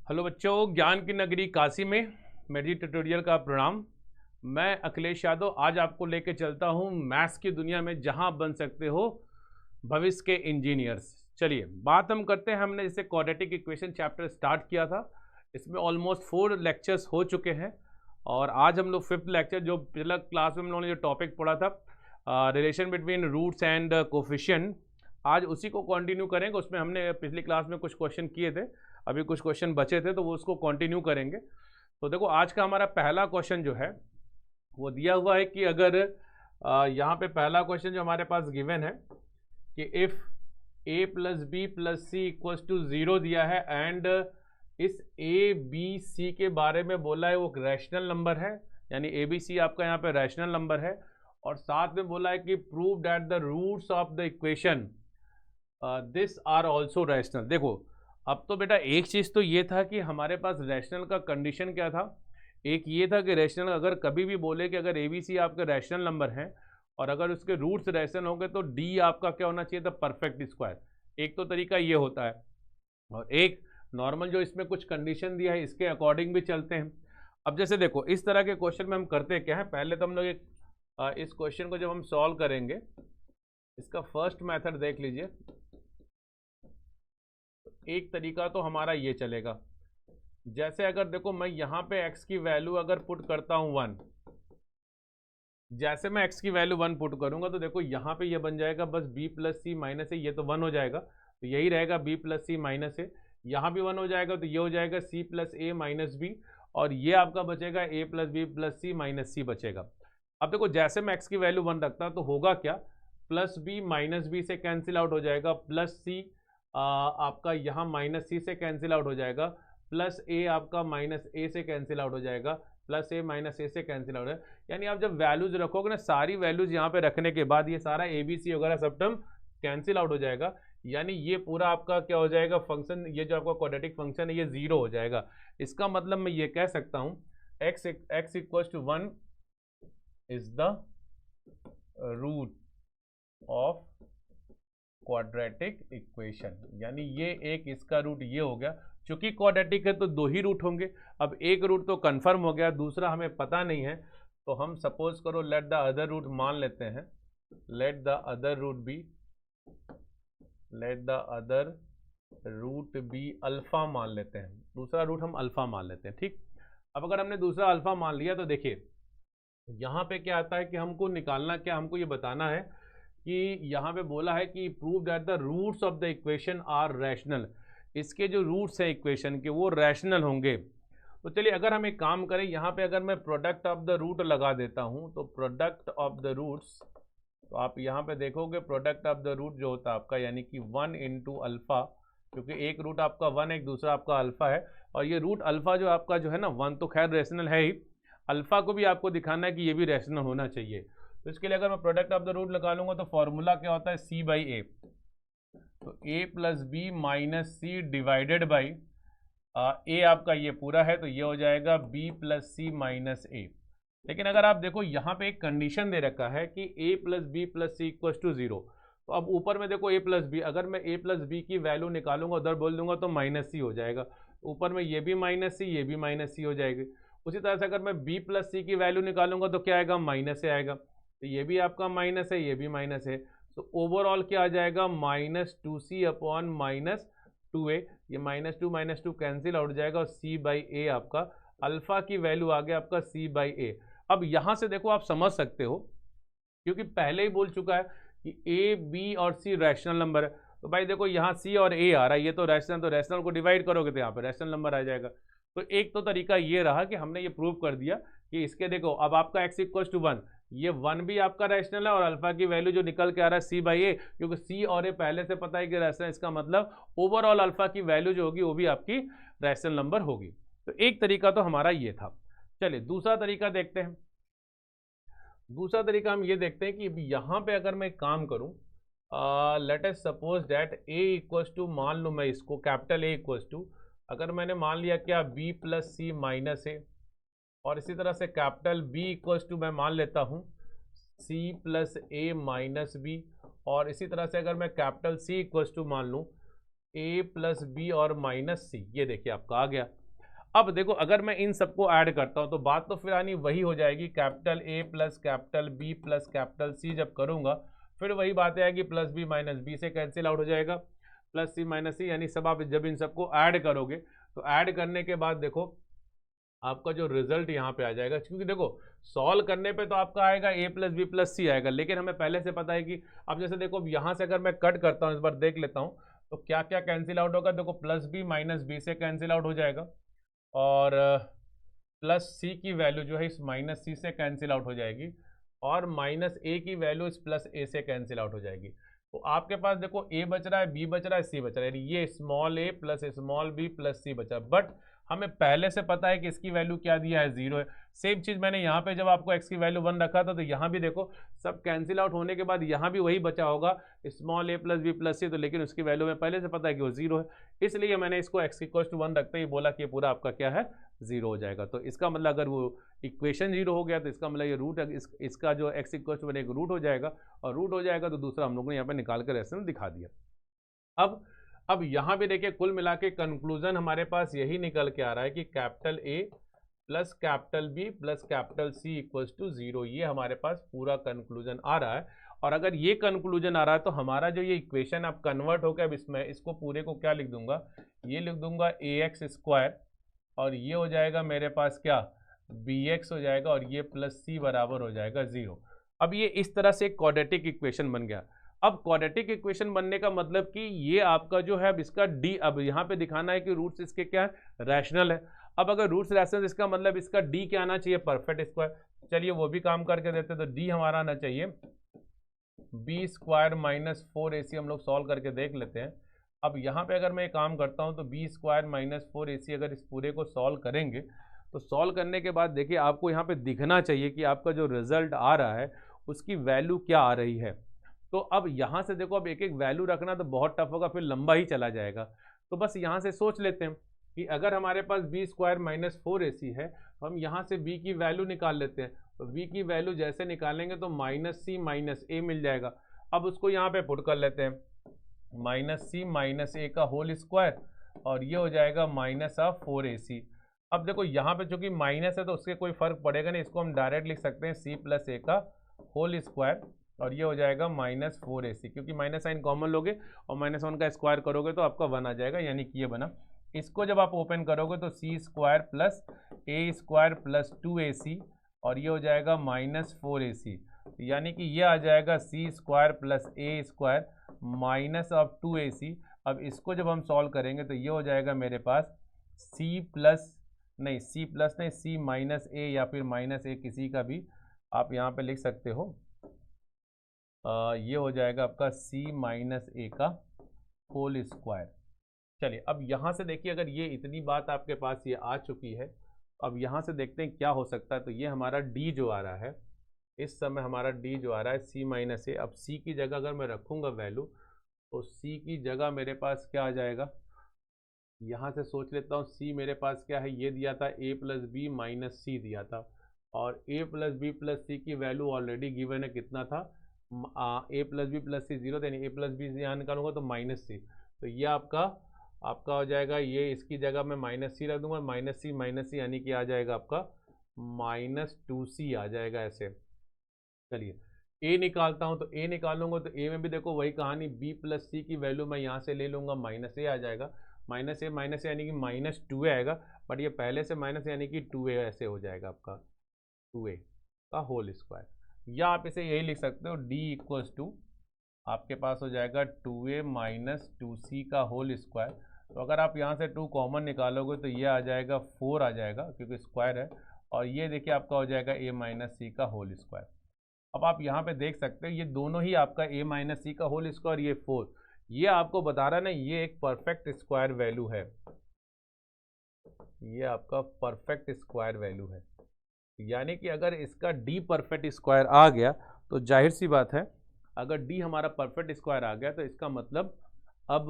Hello बच्चों, ज्ञान की नगरी काशी में मेरी ट्यूटोरियल का प्रणाम। मैं अखिलेश यादव आज आपको लेके चलता हूँ मैथ्स की दुनिया में, जहाँ बन सकते हो भविष्य के इंजीनियर्स। चलिए बात हम करते हैं। हमने जैसे क्वाड्रेटिक इक्वेशन चैप्टर स्टार्ट किया था, इसमें ऑलमोस्ट 4 लेक्चर्स हो चुके हैं और आज हम लोग 5th लेक्चर, जो पिछला क्लास में हम लोगों ने जो टॉपिक पढ़ा था relation between roots and coefficient, आज उसी को कंटिन्यू करेंगे। उसमें हमने पिछली क्लास में कुछ क्वेश्चन किए थे, अभी कुछ क्वेश्चन बचे थे तो वो उसको कंटिन्यू करेंगे। तो देखो आज का हमारा पहला क्वेश्चन जो है वो दिया हुआ है कि अगर यहाँ पे पहला क्वेश्चन जो हमारे पास गिवन है कि if a plus B plus c equals to 0 दिया है एंड इस ए बी सी के बारे में बोला है वो रैशनल नंबर है, यानी ए बी सी आपका यहाँ पे रैशनल नंबर है, और साथ में बोला है कि prove that the roots of the equation this are also rational. देखो अब तो बेटा एक चीज़ तो ये था कि हमारे पास रैशनल का कंडीशन क्या था। एक ये था कि रैशनल अगर कभी भी बोले कि अगर ए बी सी आपके रैशनल नंबर हैं और अगर उसके रूट्स रैशनल होंगे तो डी आपका क्या होना चाहिए था, परफेक्ट स्क्वायर। एक तो तरीका ये होता है, और एक नॉर्मल जो इसमें कुछ कंडीशन दिया है इसके अकॉर्डिंग भी चलते हैं। अब जैसे देखो इस तरह के क्वेश्चन में हम करते क्या है, पहले तो हम लोग इस क्वेश्चन को जब हम सॉल्व करेंगे, इसका फर्स्ट मेथड देख लीजिए। एक तरीका तो हमारा ये चलेगा, जैसे अगर देखो मैं यहाँ पे x की वैल्यू अगर पुट करता हूँ 1, जैसे मैं x की वैल्यू 1 पुट करूंगा तो देखो यहाँ पे ये बन जाएगा बस b प्लस सी माइनस ए, ये तो 1 हो जाएगा तो यही रहेगा b प्लस सी माइनस ए। यहाँ भी 1 हो जाएगा तो ये हो जाएगा c plus A minus B, और ये आपका बचेगा a plus B plus C minus C बचेगा। अब देखो जैसे मैं x की वैल्यू 1 रखता तो होगा क्या, प्लस बी माइनस बी से कैंसिल आउट हो जाएगा, प्लस सी आपका यहाँ माइनस सी से कैंसिल आउट हो जाएगा, प्लस ए आपका माइनस ए से कैंसिल आउट हो जाएगा, प्लस ए माइनस ए से कैंसिल आउट है। यानी आप जब वैल्यूज रखोगे ना, सारी वैल्यूज यहाँ पे रखने के बाद ये सारा ए बी सी वगैरह सब टर्म कैंसिल आउट हो जाएगा। यानी ये पूरा आपका क्या हो जाएगा फंक्शन, ये जो आपका क्वाड्रेटिक फंक्शन है ये 0 हो जाएगा। इसका मतलब मैं ये कह सकता हूँ x equals to 1 is the root of quadratic equation, यानी ये एक इसका रूट ये हो गया। चूंकि क्वाड्रेटिक है तो 2 ही रूट होंगे। अब एक रूट तो कंफर्म हो गया, दूसरा हमें पता नहीं है, तो हम सपोज करो लेट द अदर रूट मान लेते हैं, let the other root be alpha मान लेते हैं। दूसरा रूट हम अल्फा मान लेते हैं, ठीक। अब अगर हमने दूसरा अल्फा मान लिया तो देखिए यहाँ पे क्या आता है कि हमको निकालना क्या, हमको ये बताना है कि यहाँ पे बोला है कि prove that the roots of the equation are rational. इसके जो रूट्स हैं इक्वेशन के वो रैशनल होंगे। तो चलिए अगर हम एक काम करें, यहाँ पे अगर मैं प्रोडक्ट ऑफ द रूट लगा देता हूँ तो प्रोडक्ट ऑफ द रूट्स, तो आप यहाँ पे देखोगे प्रोडक्ट ऑफ द रूट जो होता है आपका, यानी कि 1 इंटू अल्फ़ा, क्योंकि एक रूट आपका 1 है, एक दूसरा आपका अल्फ़ा है, और ये रूट अल्फ़ा जो आपका जो है ना 1 तो खैर रैशनल है ही, अल्फ़ा को भी आपको दिखाना है कि ये भी रैशनल होना चाहिए। तो इसके लिए अगर मैं प्रोडक्ट ऑफ द रूट लगा लूँगा तो फॉर्मूला क्या होता है, c बाई ए, तो a plus B minus C divided by A आपका ये पूरा है तो ये हो जाएगा b plus C minus A. लेकिन अगर आप देखो यहाँ पे एक कंडीशन दे रखा है कि a plus B plus c equals to 0, तो अब ऊपर में देखो a प्लस बी, अगर मैं a प्लस बी की वैल्यू निकालूंगा उधर बोल दूंगा तो माइनस सी हो जाएगा, ऊपर में ये भी माइनस सी, ये भी माइनस सी हो जाएगी। उसी तरह से अगर मैं b प्लस सी की वैल्यू निकालूंगा तो क्या आएगा, माइनस से आएगा, तो ये भी आपका माइनस है, ये भी माइनस है, तो ओवरऑल क्या आ जाएगा, minus 2c upon minus 2a। ये माइनस टू कैंसिल आउट जाएगा और c बाई ए आपका अल्फा की वैल्यू आ गया आपका c बाई ए। अब यहाँ से देखो आप समझ सकते हो, क्योंकि पहले ही बोल चुका है कि a b और c रैशनल नंबर है, तो भाई देखो यहाँ c और a आ रहा है, ये तो रैशनल, तो रैशनल को डिवाइड करोगे तो यहाँ पे रैशनल नंबर आ जाएगा। तो एक तो तरीका ये रहा कि हमने ये प्रूव कर दिया कि इसके देखो अब आपका x इक्वल्स टू 1, ये 1 भी आपका रैशनल है और अल्फा की वैल्यू जो निकल के आ रहा है c बाई ए, क्योंकि c और a पहले से पता है कि रैशनल, इसका मतलब ओवरऑल अल्फा की वैल्यू जो होगी वो भी आपकी रैशनल नंबर होगी। तो एक तरीका तो हमारा ये था। चलिए दूसरा तरीका देखते हैं। दूसरा तरीका हम ये देखते हैं कि यहाँ पे अगर मैं काम करूँ, let us suppose that a equals to, मान लूँ मैं इसको कैपिटल A इक्वल्स टू, अगर मैंने मान लिया क्या b प्लस सी माइनस ए, और इसी तरह से कैपिटल B इक्वल्स टू मैं मान लेता हूँ c plus A minus B, और इसी तरह से अगर मैं कैपिटल C इक्वल्स टू मान लूँ ए प्लस बी और माइनस सी, ये देखिए आपका आ गया। अब देखो अगर मैं इन सबको ऐड करता हूं तो बात तो फिर आनी वही हो जाएगी, capital A plus capital B plus capital C जब करूंगा फिर वही बात आएगी, प्लस बी माइनस बी से कैंसिल आउट हो जाएगा, प्लस सी माइनस सी, यानी सब आप जब इन सबको ऐड करोगे तो ऐड करने के बाद देखो आपका जो रिजल्ट यहाँ पे आ जाएगा, क्योंकि देखो सॉल्व करने पे तो आपका आएगा ए प्लस बी प्लस सी आएगा, लेकिन हमें पहले से पता है कि अब जैसे देखो यहाँ से अगर मैं कट करता हूँ, इस बार देख लेता हूँ तो क्या क्या कैंसिल आउट होगा। देखो प्लस बी माइनस बी से कैंसिल आउट हो जाएगा, और प्लस सी की वैल्यू जो है इस माइनस सी से कैंसिल आउट हो जाएगी, और माइनस ए की वैल्यू इस प्लस ए से कैंसिल आउट हो जाएगी। तो आपके पास देखो ए बच रहा है, बी बच रहा है, सी बच रहा है, ये स्मॉल ए प्लस स्मॉल बी प्लस सी बचा, बट हमें पहले से पता है कि इसकी वैल्यू क्या दिया है, 0 है। सेम चीज मैंने यहाँ पे जब आपको x की वैल्यू 1 रखा था तो यहाँ भी देखो सब कैंसिल आउट होने के बाद यहाँ भी वही बचा होगा, स्मॉल ए प्लस बी प्लस सी, तो लेकिन उसकी वैल्यू में पहले से पता है कि वो 0 है, इसलिए मैंने इसको x इक्वल टू 1 रखते ही बोला कि ये पूरा आपका क्या है, 0 हो जाएगा। तो इसका मतलब अगर वो इक्वेशन 0 हो गया तो इसका मतलब ये रूट इसका जो x इक्वल टू 1 एक रूट हो जाएगा, और रूट हो जाएगा तो दूसरा हम लोग ने यहाँ पे निकाल कर ऐसे में दिखा दिया। अब यहाँ भी देखिए कुल मिला के कंक्लूजन हमारे पास यही निकल के आ रहा है कि capital A plus capital B plus capital C equals to 0, ये हमारे पास पूरा कंक्लूजन आ रहा है। और अगर ये कंक्लूजन आ रहा है तो हमारा जो ये इक्वेशन अब कन्वर्ट हो गया, अब इसमें इसको पूरे को क्या लिख दूंगा, ये लिख दूंगा ए एक्स स्क्वायर, और ये हो जाएगा मेरे पास क्या, बी एक्स हो जाएगा, और ये प्लस सी बराबर हो जाएगा 0। अब ये इस तरह से एक क्वाड्रेटिक इक्वेशन बन गया। अब क्वाड्रेटिक इक्वेशन बनने का मतलब कि ये आपका जो है अब इसका डी, अब यहाँ पे दिखाना है कि रूट्स इसके क्या है, रैशनल है। अब अगर रूट्स रैशनल, इसका मतलब इसका डी क्या आना चाहिए, परफेक्ट स्क्वायर। चलिए वो भी काम करके देते, तो डी हमारा आना चाहिए बी स्क्वायर माइनस 4ac, हम लोग सॉल्व करके देख लेते हैं। अब यहाँ पे अगर मैं काम करता हूँ तो बी स्क्वायर माइनस 4ac अगर इस पूरे को सॉल्व करेंगे तो सॉल्व करने के बाद देखिए आपको यहाँ पे दिखना चाहिए कि आपका जो रिजल्ट आ रहा है उसकी वैल्यू क्या आ रही है। तो अब यहाँ से देखो, अब एक एक वैल्यू रखना तो बहुत टफ होगा, फिर लंबा ही चला जाएगा। तो बस यहाँ से सोच लेते हैं कि अगर हमारे पास बी स्क्वायर माइनस 4ac है तो हम यहाँ से b की वैल्यू निकाल लेते हैं। तो b की वैल्यू जैसे निकालेंगे तो माइनस सी माइनस ए मिल जाएगा। अब उसको यहाँ पे पुट कर लेते हैं, माइनस सी माइनस ए का होल स्क्वायर, और ये हो जाएगा माइनस ऑफ 4ac। अब देखो यहाँ पे चूंकि माइनस है तो उसके कोई फर्क पड़ेगा नहीं, इसको हम डायरेक्ट लिख सकते हैं सी प्लस ए का होल स्क्वायर, और ये हो जाएगा माइनस 4ac, क्योंकि माइनस साइन कॉमन लोगे और माइनस 1 का स्क्वायर करोगे तो आपका 1 आ जाएगा, यानी कि ये बना। इसको जब आप ओपन करोगे तो सी square plus A square plus 2ac, और ये हो जाएगा माइनस 4ac, यानी कि ये आ जाएगा C square plus A square minus of 2ac। अब इसको जब हम सॉल्व करेंगे तो ये हो जाएगा मेरे पास सी प्लस नहीं सी माइनस ए, या फिर माइनस ए, किसी का भी आप यहाँ पे लिख सकते हो। ये हो जाएगा आपका c माइनस ए का होल स्क्वायर। चलिए अब यहाँ से देखिए, अगर ये इतनी बात आपके पास ये आ चुकी है, अब यहाँ से देखते हैं क्या हो सकता है। तो ये हमारा d जो आ रहा है, इस समय हमारा d जो आ रहा है c माइनस ए। अब c की जगह अगर मैं रखूँगा वैल्यू तो c की जगह मेरे पास क्या आ जाएगा, यहाँ से सोच लेता हूँ। c मेरे पास क्या है, ये दिया था a प्लस बी माइनस सी दिया था, और a प्लस बी प्लस सी की वैल्यू ऑलरेडी गिवन है, कितना था, ए प्लस बी प्लस सी 0 था, यानी ए प्लस बी यहाँ निकालूंगा तो माइनस सी। तो ये आपका हो जाएगा, ये इसकी जगह मैं माइनस सी रख दूंगा, माइनस सी यानी कि आ जाएगा आपका माइनस 2c आ जाएगा ऐसे। चलिए ए निकालता हूँ, तो ए निकालूंगा तो ए में भी देखो वही कहानी, बी प्लस सी की वैल्यू मैं यहाँ से ले लूँगा, माइनस ए आ जाएगा, माइनस ए यानी कि माइनस 2a आएगा, बट ये पहले से माइनस यानी कि 2a ऐसे हो जाएगा आपका 2a का होल स्क्वायर। या आप इसे यही लिख सकते हो, d इक्वल्स टू आपके पास हो जाएगा 2a माइनस 2c का होल स्क्वायर। तो अगर आप यहाँ से 2 कॉमन निकालोगे तो ये आ जाएगा 4 आ जाएगा, क्योंकि स्क्वायर है, और ये देखिए आपका हो जाएगा a माइनस सी का होल स्क्वायर। अब आप यहाँ पे देख सकते हो ये दोनों ही आपका a माइनस सी का होल स्क्वायर, ये 4, ये आपको बता रहा है ना ये एक परफेक्ट स्क्वायर वैल्यू है, ये आपका परफेक्ट स्क्वायर वैल्यू है। यानी कि अगर इसका d परफेक्ट स्क्वायर आ गया तो जाहिर सी बात है, अगर d हमारा परफेक्ट स्क्वायर आ गया तो इसका मतलब अब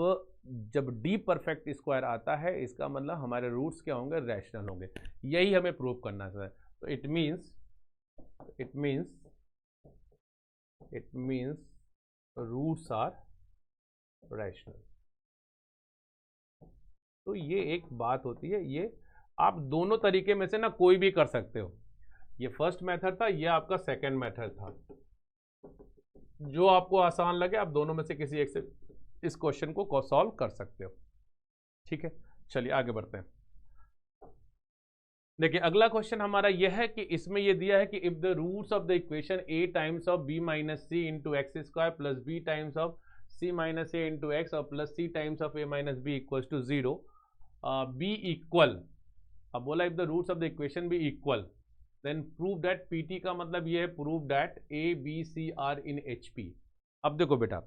जब d परफेक्ट स्क्वायर आता है इसका मतलब हमारे रूट्स क्या होंगे, रैशनल होंगे। यही हमें प्रूव करना है। तो it means roots are rational. तो ये एक बात होती है, ये आप दोनों तरीके में से ना कोई भी कर सकते हो। ये फर्स्ट मेथड था, ये आपका सेकंड मेथड था। जो आपको आसान लगे आप दोनों में से किसी एक से इस क्वेश्चन को सॉल्व कर सकते हो। ठीक है, चलिए आगे बढ़ते हैं। देखिए अगला क्वेश्चन हमारा यह है कि इसमें यह दिया है कि if the roots of the equation a times of b minus C into X square plus b times of c minus A into X और plus c times of a minus b equal to 0, b equal, अब बोला if the roots of the equation B equal then prove that pt का मतलब ये है prove that a b c are in hp। अब देखो बेटा,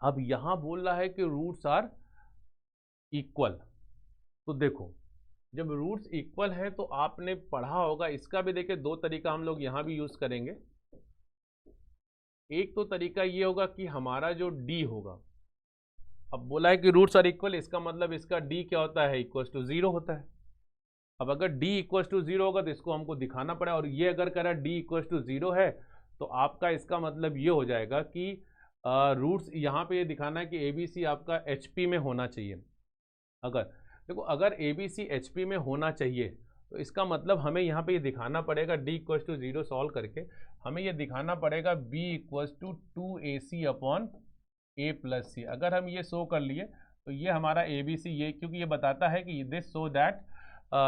अब यहां बोल रहा है कि रूट्स आर इक्वल, तो देखो जब रूट्स इक्वल है तो आपने पढ़ा होगा, इसका भी देखिए दो तरीका हम लोग यहां भी यूज करेंगे। एक तो तरीका ये होगा कि हमारा जो d होगा, अब बोला है कि रूट्स आर इक्वल, इसका मतलब इसका d क्या होता है, इक्वल टू 0 होता है। अब अगर d इक्वल टू 0 होगा तो इसको हमको दिखाना पड़ेगा, और ये अगर कह रहा है d इक्वल टू 0 है तो आपका इसका मतलब ये हो जाएगा कि रूट्स यहाँ पे ये दिखाना है कि ABC आपका HP में होना चाहिए। अगर देखो अगर ABC HP में होना चाहिए तो इसका मतलब हमें यहाँ पे ये दिखाना पड़ेगा d इक्वल टू 0 सॉल्व करके हमें ये दिखाना पड़ेगा b equal to 2AC upon a plus C. अगर हम ये शो कर लिए तो ये हमारा ABC, ये क्योंकि ये बताता है कि दिस सो दैट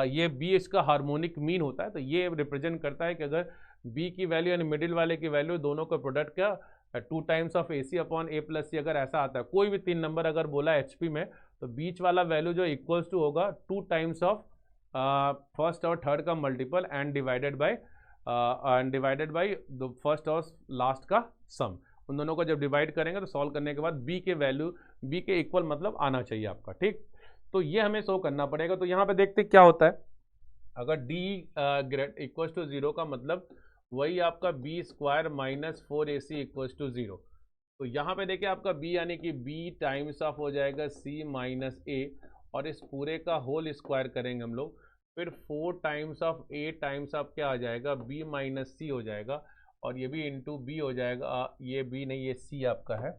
ये b इसका हार्मोनिक मीन होता है, तो ये रिप्रेजेंट करता है कि अगर b की वैल्यू यानी मिडिल वाले की वैल्यू दोनों का प्रोडक्ट क्या 2 times of AC upon a plus C, अगर ऐसा आता है कोई भी 3 नंबर अगर बोला HP में तो बीच वाला वैल्यू जो इक्वल्स टू होगा 2 टाइम्स ऑफ फर्स्ट और थर्ड का multiple and divided by the first और लास्ट का सम। उन दोनों को जब डिवाइड करेंगे तो सॉल्व करने के बाद b के वैल्यू b के इक्वल मतलब आना चाहिए आपका। ठीक, तो ये हमें शो करना पड़ेगा। तो यहाँ पे देखते क्या होता है, अगर d इक्वल टू 0 का मतलब वही आपका b square minus 4AC equal to 0। तो यहाँ पे देखिए आपका b यानी कि b टाइम्स ऑफ हो जाएगा c माइनस a, और इस पूरे का होल स्क्वायर करेंगे हम लोग, फिर 4 times of a times of क्या आ जाएगा b माइनस सी हो जाएगा, और ये भी इंटू b हो जाएगा, ये b नहीं ये c आपका है।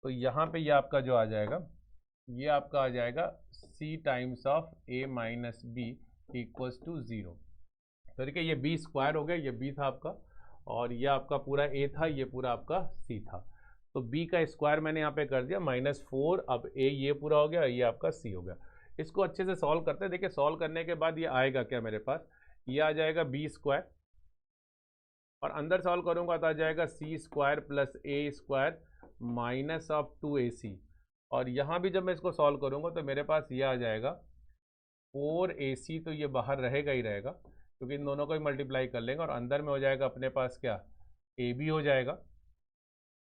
तो यहाँ पे ये आपका जो आ जाएगा, ये आपका आ जाएगा c times of a minus b equals to 0। तो देखिए ये b स्क्वायर हो गया, ये b था आपका, और ये आपका पूरा a था, ये पूरा आपका c था। तो b का स्क्वायर मैंने यहाँ पे कर दिया -4, अब a ये पूरा हो गया, ये आपका c हो गया। इसको अच्छे से सॉल्व करते हैं। देखिए सॉल्व करने के बाद ये आएगा क्या मेरे पास, ये आ जाएगा b स्क्वायर, और अंदर सॉल्व करूँगा तो आ जाएगा c square plus a square minus of 2AC, और यहाँ भी जब मैं इसको सॉल्व करूँगा तो मेरे पास ये आ जाएगा 4AC, तो ये बाहर रहेगा ही रहेगा क्योंकि इन दोनों को ही मल्टीप्लाई कर लेंगे, और अंदर में हो जाएगा अपने पास क्या AB हो जाएगा,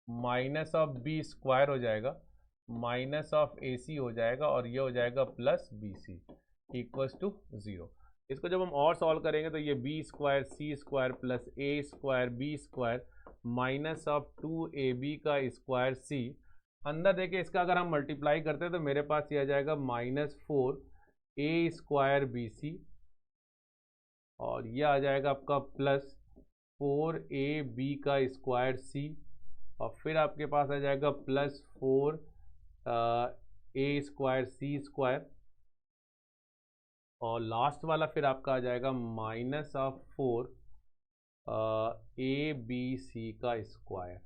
माइनस ऑफ B स्क्वायर हो जाएगा, माइनस ऑफ AC हो जाएगा, और ये हो जाएगा प्लस BC इक्वल्स टू 0। इसको जब हम और सॉल्व करेंगे तो ये b square c square plus a square b square minus of 2AB का स्क्वायर c, अंदर देखिए इसका अगर हम मल्टीप्लाई करते हैं तो मेरे पास ये आ जाएगा -4a स्क्वायर BC, और ये आ जाएगा आपका प्लस 4AB का स्क्वायर c, और फिर आपके पास आ जाएगा plus 4a square c square, और लास्ट वाला फिर आपका आ जाएगा माइनस ऑफ 4ABC का स्क्वायर।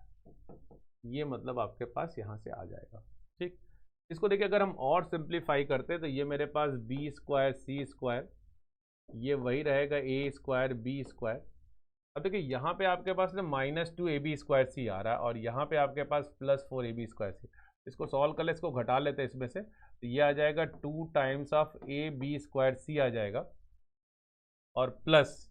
ये मतलब आपके पास यहाँ से आ जाएगा। ठीक, इसको देखिए अगर हम और सिंप्लीफाई करते हैं तो ये मेरे पास b स्क्वायर c स्क्वायर, ये वही रहेगा a स्क्वायर b स्क्वायर। अब देखिए यहाँ पे आपके पास ना -2AB स्क्वायर c आ रहा है, और यहाँ पे आपके पास प्लस 4AB स्क्वायर c। इसको सॉल्व कर ले, इसको घटा लेते हैं इसमें से, तो ये आ जाएगा 2 times of AB square c आ जाएगा, और प्लस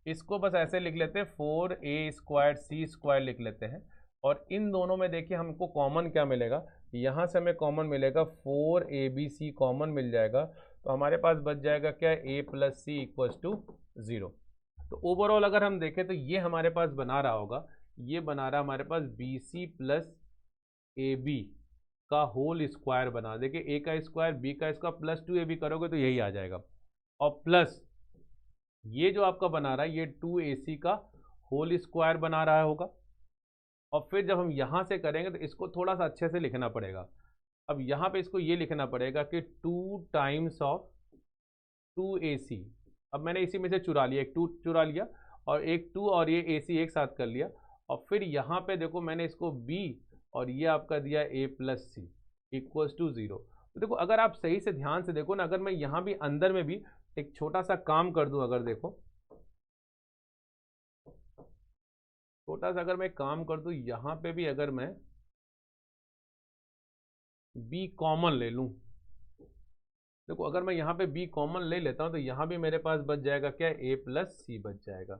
इसको बस ऐसे लिख लेते हैं 4a स्क्वायर c स्क्वायर लिख लेते हैं, और इन दोनों में देखिए हमको कॉमन क्या मिलेगा, यहाँ से हमें कॉमन मिलेगा 4ABC कॉमन मिल जाएगा, तो हमारे पास बच जाएगा क्या a plus c equals to 0। तो ओवरऑल अगर हम देखें तो ये हमारे पास बना रहा होगा, ये बना रहा हमारे पास BC प्लस AB का होल स्क्वायर बना। देखिए a का स्क्वायर b का स्क्वायर प्लस 2AB करोगे तो यही आ जाएगा, और प्लस ये जो आपका बना रहा है ये 2AC का होल स्क्वायर बना रहा होगा, और फिर जब हम यहाँ से करेंगे तो इसको थोड़ा सा अच्छे से लिखना पड़ेगा। अब यहाँ पे इसको ये लिखना पड़ेगा कि 2 टाइम्स ऑफ 2ac। अब मैंने इसी में से चुरा लिया, एक 2 चुरा लिया और एक 2 और ये ac एक साथ कर लिया। और फिर यहाँ पे देखो मैंने इसको b और ये आपका दिया a plus c equals to 0। तो देखो अगर आप सही से ध्यान से देखो ना, अगर मैं यहाँ भी अंदर में भी एक छोटा सा काम कर दूं, अगर देखो छोटा सा अगर मैं काम कर दूं, यहाँ पे भी अगर मैं b कॉमन ले लूं, देखो अगर मैं यहाँ पे b कॉमन ले लेता हूँ तो यहाँ भी मेरे पास बच जाएगा क्या, a प्लस सी बच जाएगा।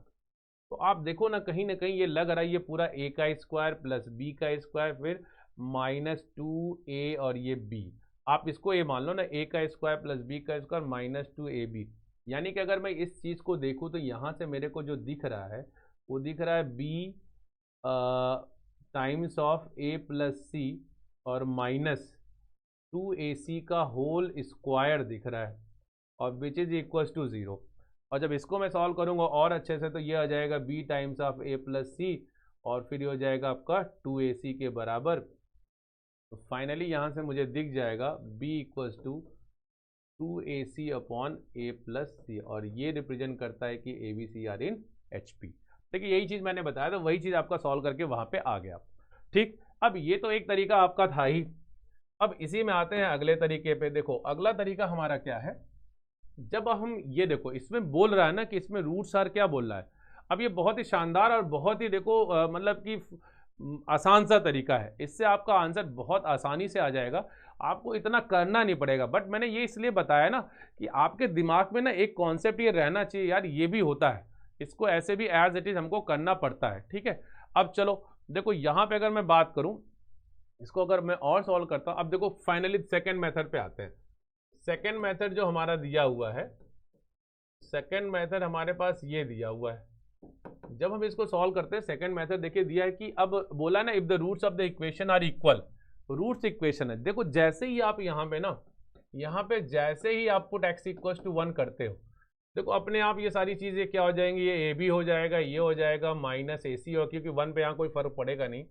तो आप देखो ना कहीं ये लग रहा है ये पूरा a का स्क्वायर प्लस b का स्क्वायर फिर माइनस 2a और ये b, आप इसको a मान लो ना, a का स्क्वायर प्लस b का स्क्वायर माइनस 2ab। यानी कि अगर मैं इस चीज़ को देखूँ तो यहाँ से मेरे को जो दिख रहा है वो दिख रहा है b times of a plus C और माइनस 2ac का होल स्क्वायर दिख रहा है और विच इज इक्वल्स टू 0। और जब इसको मैं सॉल्व करूंगा और अच्छे से तो ये आ जाएगा b times of a plus C और फिर ये हो जाएगा आपका 2ac के बराबर। तो फाइनली यहाँ से मुझे दिख जाएगा b equals to 2ac upon a plus C और ये रिप्रेजेंट करता है कि A B C are in HP। देखिए यही चीज़ मैंने बताया, तो वही चीज़ आपका सॉल्व करके वहाँ पे आ गया। ठीक, अब ये तो एक तरीका आपका था ही। अब इसी में आते हैं अगले तरीके पे। देखो अगला तरीका हमारा क्या है, जब हम ये देखो इसमें बोल रहा है ना कि इसमें रूट्स आर क्या बोल रहा है। अब ये बहुत ही शानदार और बहुत ही देखो मतलब कि आसान सा तरीका है, इससे आपका आंसर बहुत आसानी से आ जाएगा, आपको इतना करना नहीं पड़ेगा। बट मैंने ये इसलिए बताया ना कि आपके दिमाग में ना एक कॉन्सेप्ट ये रहना चाहिए, यार ये भी होता है, इसको ऐसे भी एज इट इज हमको करना पड़ता है। ठीक है, अब चलो देखो यहाँ पे अगर मैं बात करूँ, इसको अगर मैं और सॉल्व करता हूँ, अब देखो फाइनली सेकेंड मेथड पे आते हैं। सेकेंड मेथड जो हमारा दिया हुआ है, सेकेंड मेथड हमारे पास ये दिया हुआ है। जब हम इसको सॉल्व करते हैं सेकेंड मेथड, देखिए दिया है कि अब बोला ना if the roots of the equation are equal, roots equation है। देखो जैसे ही आप यहाँ पे ना, यहाँ पे जैसे ही आप पुट x इक्वल टू 1 करते हो, देखो अपने आप ये सारी चीजें क्या हो जाएंगी, ये a b हो जाएगा, ये हो जाएगा माइनस ac, और क्योंकि 1 पे यहाँ कोई फर्क पड़ेगा नहीं,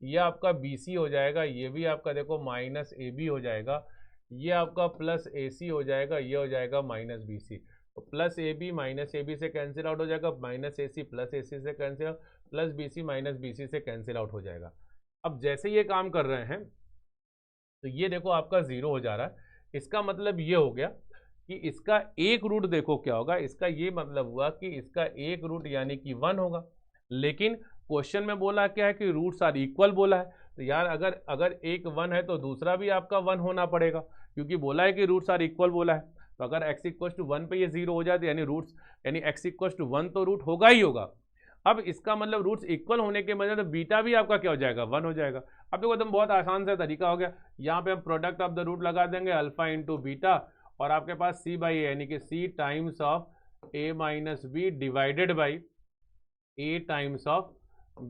ये आपका bc हो जाएगा, ये भी आपका देखो माइनस ab हो जाएगा, ये आपका प्लस ac हो जाएगा, ये हो जाएगा माइनस bc। तो प्लस ab माइनस ab से कैंसिल आउट हो जाएगा, माइनस ac प्लस ac से cancel out, plus bc minus bc से कैंसिल आउट हो जाएगा। अब जैसे ये काम कर रहे हैं तो ये देखो आपका 0 हो जा रहा है। इसका मतलब ये हो गया कि इसका एक रूट देखो क्या होगा, इसका ये मतलब हुआ कि इसका एक रूट यानी कि 1 होगा। लेकिन क्वेश्चन में बोला क्या है कि रूट्स आर इक्वल बोला है, तो यार अगर एक 1 है तो दूसरा भी आपका 1 होना पड़ेगा, क्योंकि बोला है कि रूट्स आर इक्वल बोला है। तो अगर x इक्वल टू 1 पे ये 0 हो जाए यानी रूट्स यानी x इक्वल टू 1 तो रूट होगा ही होगा। अब इसका मतलब रूट्स इक्वल होने के मतलब तो बीटा भी आपका क्या हो जाएगा, 1 हो जाएगा। अब देखो एकदम बहुत आसान सा तरीका हो गया, यहाँ पे हम प्रोडक्ट ऑफ द रूट लगा देंगे अल्फा इंटू बीटा, और आपके पास c बाई यानी कि c times of a minus B divided by a times of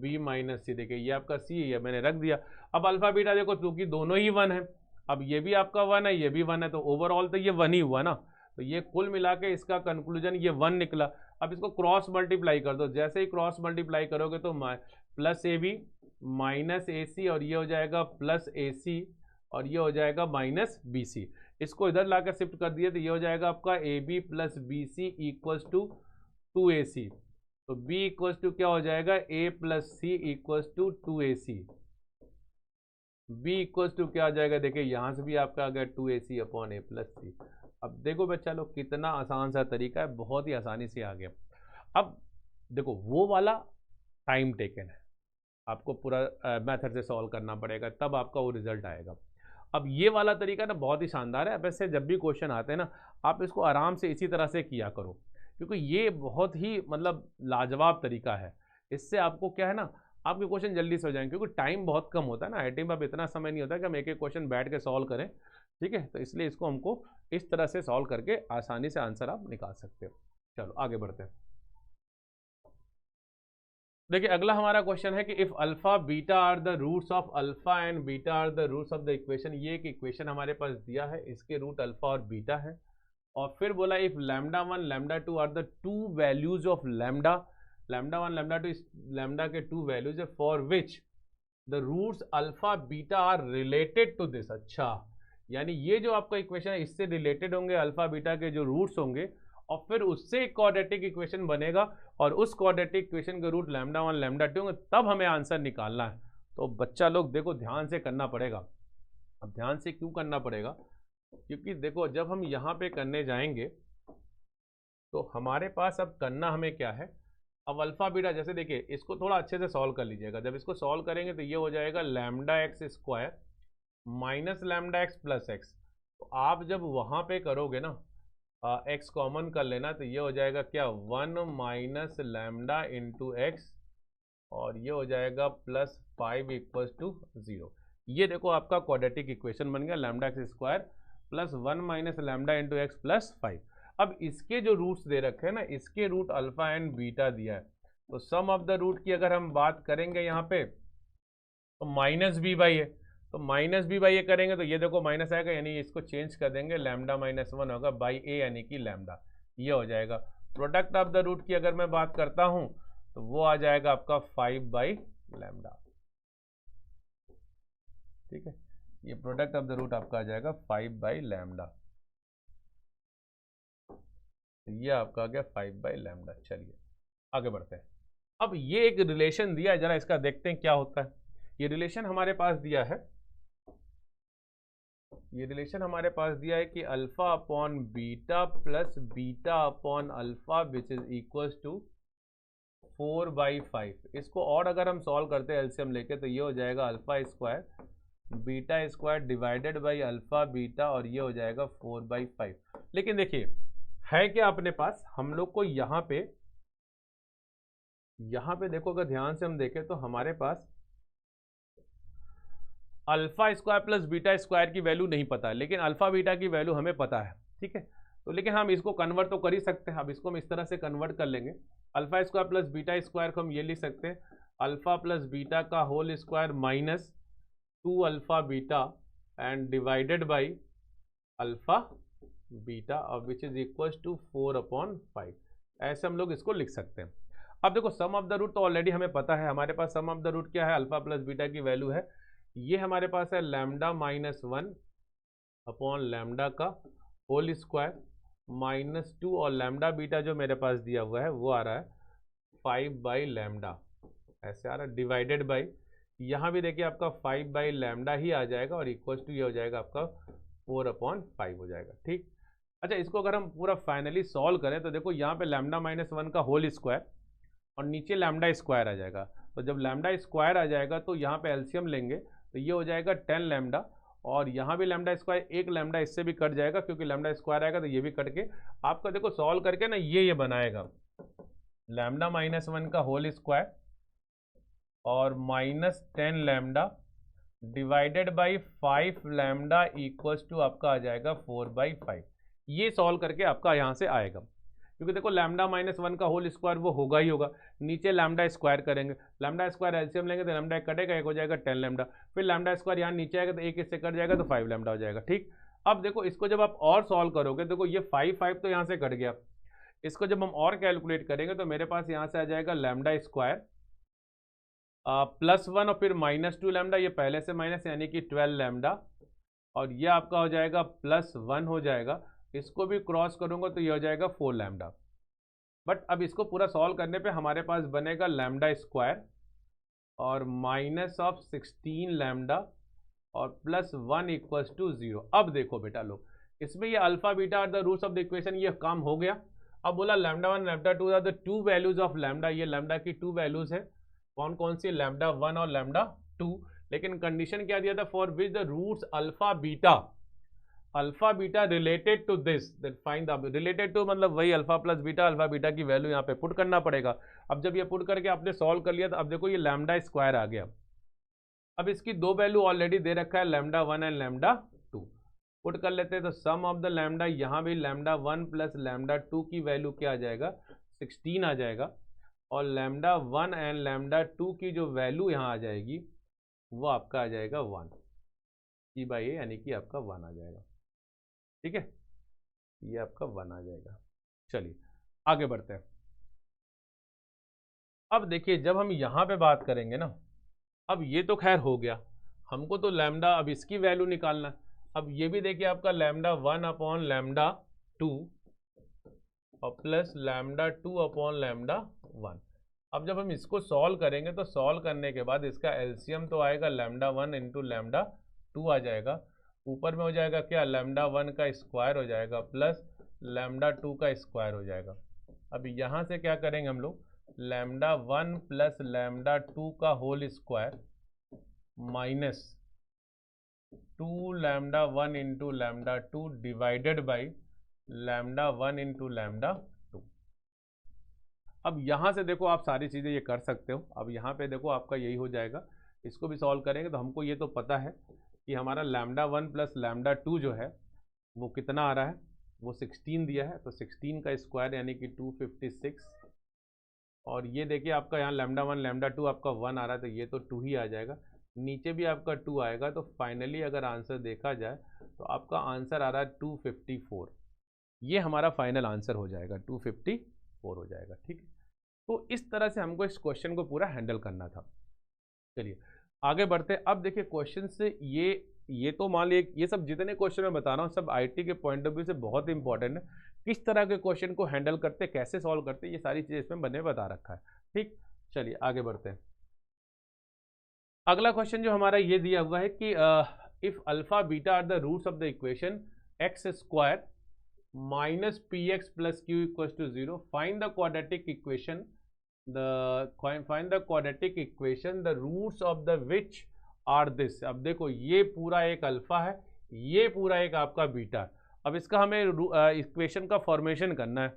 b minus C. देखिए ये आपका c है, मैंने रख दिया। अब अल्फा बीटा देखो क्योंकि दोनों ही 1 है, अब ये भी आपका 1 है, ये भी 1 है, तो ओवरऑल तो ये 1 ही हुआ ना। तो ये कुल मिला के इसका कंक्लूजन ये 1 निकला। अब इसको क्रॉस मल्टीप्लाई कर दो, जैसे ही क्रॉस मल्टीप्लाई करोगे तो प्लस ए बी माइनस ए सी, और ये हो जाएगा प्लस ए सी, और ये हो जाएगा माइनस बी सी। इसको इधर लाकर शिफ्ट कर दिए तो ये हो जाएगा आपका a b plus b c equals to 2ac। तो b इक्वल्स टू क्या हो जाएगा, a plus c equals to 2ac। b equals to क्या आ जाएगा, देखिए यहाँ से भी आपका आ गया 2ac अपॉन a प्लस सी। अब देखो बच्चा लोग कितना आसान सा तरीका है, बहुत ही आसानी से आ गया। अब देखो वो वाला टाइम टेकन है, आपको पूरा मेथड से सॉल्व करना पड़ेगा तब आपका वो रिजल्ट आएगा। अब ये वाला तरीका ना बहुत ही शानदार है। अब ऐसे जब भी क्वेश्चन आते हैं ना, आप इसको आराम से इसी तरह से किया करो, क्योंकि ये बहुत ही मतलब लाजवाब तरीका है। इससे आपको क्या है ना, आपके क्वेश्चन जल्दी से हो जाएंगे, क्योंकि टाइम बहुत कम होता है ना, आईटी में अब इतना समय नहीं होता कि हम एक एक क्वेश्चन बैठ के सॉल्व करें। ठीक है, तो इसलिए इसको हमको इस तरह से सॉल्व करके आसानी से आंसर आप निकाल सकते हो। चलो आगे बढ़ते हैं। देखिए अगला हमारा क्वेश्चन है कि if alpha beta are the roots of alpha and beta are the roots of the equation. ये एक इक्वेशन हमारे पास दिया है, इसके रूट अल्फा और बीटा है। और फिर बोला if lambda 1 lambda 2 are the two values of lambda, lambda 1 lambda 2 lambda के टू वैल्यूज है for which the roots alpha beta are related to this. अच्छा, यानी ये जो आपका इक्वेशन है इससे रिलेटेड होंगे अल्फा बीटा के जो रूट्स होंगे, और फिर उससे एक क्वाड्रेटिक इक्वेशन बनेगा, और उस क्वाड्रेटिक इक्वेशन के रूट लैम्डा 1 लैम्डा 2 होंगे, तब हमें आंसर निकालना है। तो बच्चा लोग देखो ध्यान से करना पड़ेगा। अब ध्यान से क्यों करना पड़ेगा? क्योंकि देखो जब हम यहाँ पे करने जाएंगे तो हमारे पास अब करना हमें क्या है, अब अल्फा बीटा, जैसे देखिए इसको थोड़ा अच्छे से सॉल्व कर लीजिएगा। जब इसको सॉल्व करेंगे तो ये हो जाएगा lambda x square minus lambda x plus x. तो आप जब वहाँ पे करोगे ना, एक्स कॉमन कर लेना, तो ये हो जाएगा क्या, 1 माइनस लैम्डा इंटू एक्स, और ये हो जाएगा प्लस 5 इक्वल्स टू 0। ये देखो आपका क्वाड्रेटिक इक्वेशन बन गया, lambda x square plus 1 minus lambda into x plus 5। अब इसके जो रूट्स दे रखे हैं ना, इसके रूट अल्फा एंड बीटा दिया है, तो सम ऑफ द रूट की अगर हम बात करेंगे यहाँ पे तो माइनस बी बाई है, तो माइनस बी बाई ए करेंगे तो ये देखो माइनस आएगा, यानी इसको चेंज कर देंगे, लैम्डा माइनस 1 होगा बाई ए, यानी कि लैम्डा, ये हो जाएगा। प्रोडक्ट ऑफ द रूट की अगर मैं बात करता हूँ तो वो आ जाएगा आपका 5 बाई लैम्डा। ठीक है, ये प्रोडक्ट ऑफ द रूट आपका आ जाएगा 5 बाई लैम्डा, ये आपका आ गया 5 बाई लैम्डा। चलिए आगे बढ़ते हैं। अब ये एक रिलेशन दिया है, जरा इसका देखते हैं क्या होता है। ये रिलेशन हमारे पास दिया है, ये रिलेशन हमारे पास दिया है कि alpha upon beta plus beta upon alpha which is equal to 4 by 5। इसको और अगर हम सॉल्व करते हैं एलसीएम लेके तो ये हो जाएगा alpha square beta square divided by alpha beta, और ये हो जाएगा 4 बाई 5। लेकिन देखिए है क्या अपने पास, हम लोग को यहाँ पे देखो अगर ध्यान से हम देखें तो हमारे पास alpha square plus beta square की वैल्यू नहीं पता है, लेकिन अल्फा बीटा की वैल्यू हमें पता है। ठीक है, तो लेकिन हम इसको कन्वर्ट तो कर ही सकते हैं। अब इसको हम इस तरह से कन्वर्ट कर लेंगे, alpha square plus beta square को हम ये लिख सकते हैं अल्फा प्लस बीटा का whole square minus 2 alpha beta and divided by alpha beta, और which is equal to 4 upon 5। ऐसे हम लोग इसको लिख सकते हैं। अब देखो सम ऑफ द रूट तो ऑलरेडी हमें पता है, हमारे पास सम ऑफ द रूट क्या है, अल्फा प्लस बीटा की वैल्यू है, ये हमारे पास है लैम्डा माइनस 1 अपॉन लैम्डा का होल स्क्वायर माइनस 2, और लैम्डा बीटा जो मेरे पास दिया हुआ है वो आ रहा है 5 बाई लैम्डा, ऐसे आ रहा है, डिवाइडेड बाई, यहाँ भी देखिए आपका 5 बाई लैम्डा ही आ जाएगा, और इक्वल टू ये हो जाएगा आपका 4 अपॉन 5 हो जाएगा। ठीक, अच्छा इसको अगर हम पूरा फाइनली सॉल्व करें तो देखो यहाँ पे लैम्डा माइनस 1 का होल स्क्वायर और नीचे लैम्डा स्क्वायर आ जाएगा, तो जब लैम्डा स्क्वायर आ जाएगा तो यहाँ पे एलसीएम लेंगे तो ये हो जाएगा 10 लैम्डा, और यहाँ भी लैम्डा स्क्वायर, एक लैम्डा इससे भी कट जाएगा क्योंकि लैम्डा स्क्वायर आएगा, तो ये भी कट के आपका देखो सॉल्व करके ना ये बनाएगा लैम्डा माइनस 1 का होल स्क्वायर और minus 10 lambda divided by 5 lambda equals to आपका आ जाएगा 4 बाई 5। ये सॉल्व करके आपका यहाँ से आएगा, क्योंकि देखो लैम्डा माइनस 1 का होल स्क्वायर वो होगा ही होगा, नीचे लैम्डा स्क्वायर करेंगे, लैम्डा स्क्वायर एलसीएम लेंगे तो लैम्डा कटेगा, एक हो जाएगा 10 लैम्डा, फिर लैम्डा स्क्वायर यहाँ नीचे आएगा तो एक इससे कट जाएगा तो 5 लैम्डा हो जाएगा। ठीक, अब देखो इसको जब आप और सॉल्व करोगे, देखो ये 5 तो यहाँ से कट गया, इसको जब हम और कैलकुलेट करेंगे तो मेरे पास यहाँ से आ जाएगा लैम्डा स्क्वायर +1 और फिर -2 लैम्डा, ये पहले से माइनस यानी कि 12 लैम्डा, और ये आपका हो जाएगा +1 हो जाएगा, इसको भी क्रॉस करूंगा तो ये हो जाएगा 4 लैम्डा। बट अब इसको पूरा सॉल्व करने पे हमारे पास बनेगा लैम्डा स्क्वायर और -16 लैम्डा और +1 इक्वल्स टू 0। अब देखो बेटा लोग, इसमें ये alpha beta are the roots of the equation, ये काम हो गया। अब बोला लैम्डा 1 लैम्डा 2 आर द 2 वैल्यूज ऑफ लैम्डा, ये लैम्डा की 2 वैल्यूज है, कौन कौन सी, लैम्डा 1 और लैम्डा 2। लेकिन कंडीशन क्या दिया था, for which the roots alpha beta related to this, find the related to, मतलब वही अल्फा बीटा की वैल्यू यहाँ पे पुट करना पड़ेगा। अब जब ये पुट करके आपने सॉल्व कर लिया तो अब देखो ये लैम्डा स्क्वायर आ गया, अब इसकी 2 वैल्यू ऑलरेडी दे रखा है लैम्डा 1 एंड लैम्डा 2, पुट कर लेते हैं तो सम ऑफ द लैम्डा, यहाँ भी लैम्डा 1 प्लस लैम्डा 2 की वैल्यू क्या आ जाएगा, 16 आ जाएगा, और लैम्डा 1 एंड लैम्डा 2 की जो वैल्यू यहाँ आ जाएगी वो आपका आ जाएगा 1 ई बाई ए, यानी कि आपका 1 आ जाएगा। ठीक है, ये आपका 1 आ जाएगा। चलिए आगे बढ़ते हैं। अब देखिए जब हम यहाँ पे बात करेंगे ना, अब ये तो खैर हो गया, हमको तो लैम्डा अब इसकी वैल्यू निकालना है। अब ये भी देखिए आपका लैम्डा 1 अपॉन लैम्डा 2 और प्लस लैम्डा 2 अपॉन लैम्डा 1। अब जब हम इसको सॉल्व करेंगे तो सॉल्व करने के बाद इसका एलसीएम तो आएगा लैम्डा 1 इंटू लैम्डा 2 आ जाएगा, ऊपर में हो जाएगा क्या लैम्डा 1 का स्क्वायर हो जाएगा प्लस लैम्डा 2 का स्क्वायर हो जाएगा। अब यहाँ से क्या करेंगे हम लोग, लैम्डा 1 प्लस लैम्डा 2 का whole square minus 2 lambda 1 into lambda 2 divided by lambda 1 into lambda 2। अब यहाँ से देखो आप सारी चीज़ें ये कर सकते हो। अब यहाँ पे देखो आपका यही हो जाएगा, इसको भी सॉल्व करेंगे तो हमको ये तो पता है कि हमारा लैम्डा 1 प्लस लैम्डा 2 जो है वो कितना आ रहा है, वो 16 दिया है, तो 16 का स्क्वायर यानी कि 256। और ये देखिए आपका यहाँ लैम्डा 1 लैम्डा 2 आपका 1 आ रहा है, तो ये तो 2 ही आ जाएगा, नीचे भी आपका 2 आएगा। तो फाइनली अगर आंसर देखा जाए तो आपका आंसर आ रहा है 254। ये हमारा फाइनल आंसर हो जाएगा, 254 हो जाएगा। ठीक है, तो इस तरह से हमको इस क्वेश्चन को पूरा हैंडल करना था। चलिए आगे बढ़ते। अब देखिए क्वेश्चन से ये तो मान लीजिए ये सब जितने क्वेश्चन मैं बता रहा हूँ सब आईटी के पॉइंट ऑफ व्यू से बहुत इंपॉर्टेंट है, किस तरह के क्वेश्चन को हैंडल करते, कैसे सॉल्व करते, ये सारी चीजें इसमें बने बता रखा है। ठीक, चलिए आगे बढ़ते हैं। अगला क्वेश्चन जो हमारा ये दिया हुआ है कि if alpha beta are the roots of the equation x square minus p x plus q equals to 0, find the quadratic equation the roots of the which are this. अब देखो ये पूरा एक अल्फा है, ये पूरा एक आपका बीटा है। अब इसका हमें इक्वेशन का फॉर्मेशन करना है,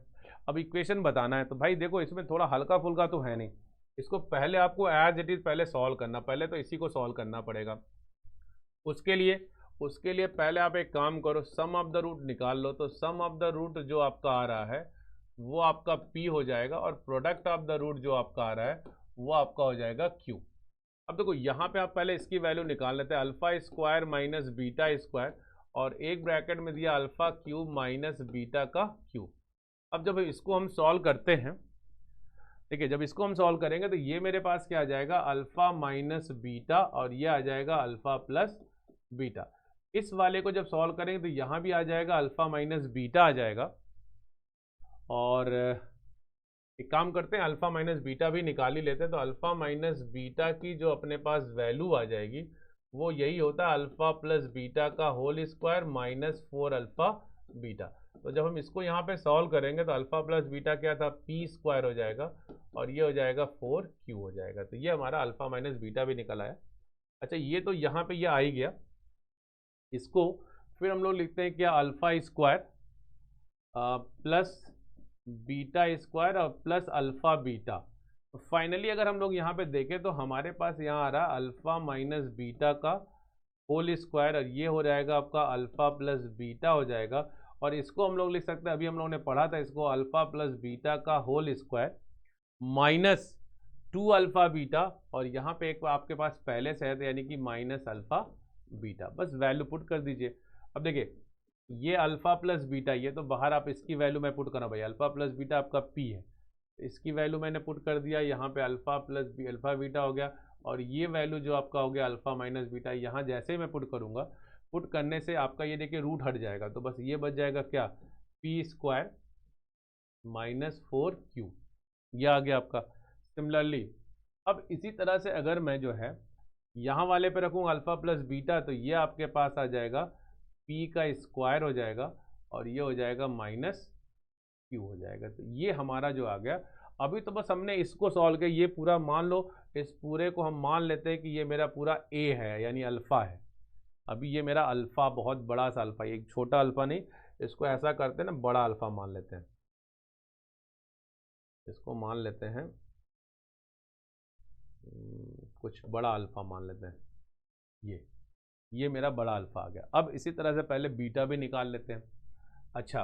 अब इक्वेशन बताना है। तो भाई देखो इसमें थोड़ा हल्का फुल्का तो है नहीं, इसको पहले आपको एज इट इज पहले सॉल्व करना, पहले तो इसी को सॉल्व करना पड़ेगा। उसके लिए पहले आप एक काम करो, सम ऑफ द रूट निकाल लो। तो सम ऑफ द रूट जो आपका आ रहा है वो आपका p हो जाएगा, और प्रोडक्ट ऑफ द रूट जो आपका आ रहा है वो आपका हो जाएगा q। अब देखो यहाँ पे आप पहले इसकी वैल्यू निकाल लेते हैं, alpha square minus beta square, और एक ब्रैकेट में दिया अल्फा क्यूब माइनस बीटा का क्यूब। अब जब इसको हम सॉल्व करते हैं, ठीक है, जब इसको हम सॉल्व करेंगे तो ये मेरे पास क्या आ जाएगा, अल्फा माइनस बीटा, और ये आ जाएगा अल्फा प्लस बीटा। इस वाले को जब सॉल्व करेंगे तो यहाँ भी आ जाएगा अल्फा माइनस बीटा आ जाएगा। और एक काम करते हैं, अल्फा माइनस बीटा भी निकाल ही लेते हैं। तो अल्फा माइनस बीटा की जो अपने पास वैल्यू आ जाएगी वो यही होता है अल्फा प्लस बीटा का whole square minus 4 alpha beta. तो जब हम इसको यहाँ पे सॉल्व करेंगे तो अल्फा प्लस बीटा क्या था, पी स्क्वायर हो जाएगा, और ये हो जाएगा 4q हो जाएगा। तो ये हमारा अल्फा माइनस बीटा भी निकल आया। अच्छा ये तो यहाँ पे ये आ ही गया, इसको फिर हम लोग लिखते हैं क्या, alpha square plus beta square और प्लस अल्फा बीटा। तो फाइनली अगर हम लोग यहाँ पे देखें तो हमारे पास यहाँ आ रहा है अल्फा माइनस बीटा का होल स्क्वायर, और ये हो जाएगा आपका अल्फा प्लस बीटा हो जाएगा। और इसको हम लोग लिख सकते हैं, अभी हम लोगों ने पढ़ा था इसको, अल्फा प्लस बीटा का whole square minus 2 alpha beta, और यहाँ पे एक आपके पास पहले से है तो यानी कि माइनस अल्फा बीटा। बस वैल्यू पुट कर दीजिए। अब देखिए ये अल्फा प्लस बीटा, ये तो बाहर आप इसकी वैल्यू मैं पुट करना, भाई अल्फा प्लस बीटा आपका p है, इसकी वैल्यू मैंने पुट कर दिया, यहाँ पे अल्फा प्लस अल्फा बीटा हो गया। और ये वैल्यू जो आपका हो गया अल्फा माइनस बीटा, यहाँ जैसे ही मैं पुट करूँगा, पुट करने से आपका ये देखिए रूट हट जाएगा, तो बस ये बच जाएगा क्या, पी स्क्वायर माइनस 4q, ये आ गया आपका। सिमिलरली अब इसी तरह से अगर मैं जो है यहाँ वाले पे रखूँ अल्फा प्लस बीटा, तो ये आपके पास आ जाएगा p का स्क्वायर हो जाएगा, और ये हो जाएगा माइनस q हो जाएगा। तो ये हमारा जो आ गया। अभी तो बस हमने इसको सॉल्व किया, ये पूरा मान लो, इस पूरे को हम मान लेते हैं कि ये मेरा पूरा a है यानी अल्फा है। अभी ये मेरा अल्फा बहुत बड़ा सा अल्फा, एक छोटा अल्फा नहीं, इसको ऐसा करते हैं ना, बड़ा अल्फा मान लेते हैं, इसको मान लेते हैं कुछ बड़ा अल्फा मान लेते हैं, ये मेरा बड़ा अल्फा आ गया। अब इसी तरह से पहले बीटा भी निकाल लेते हैं। अच्छा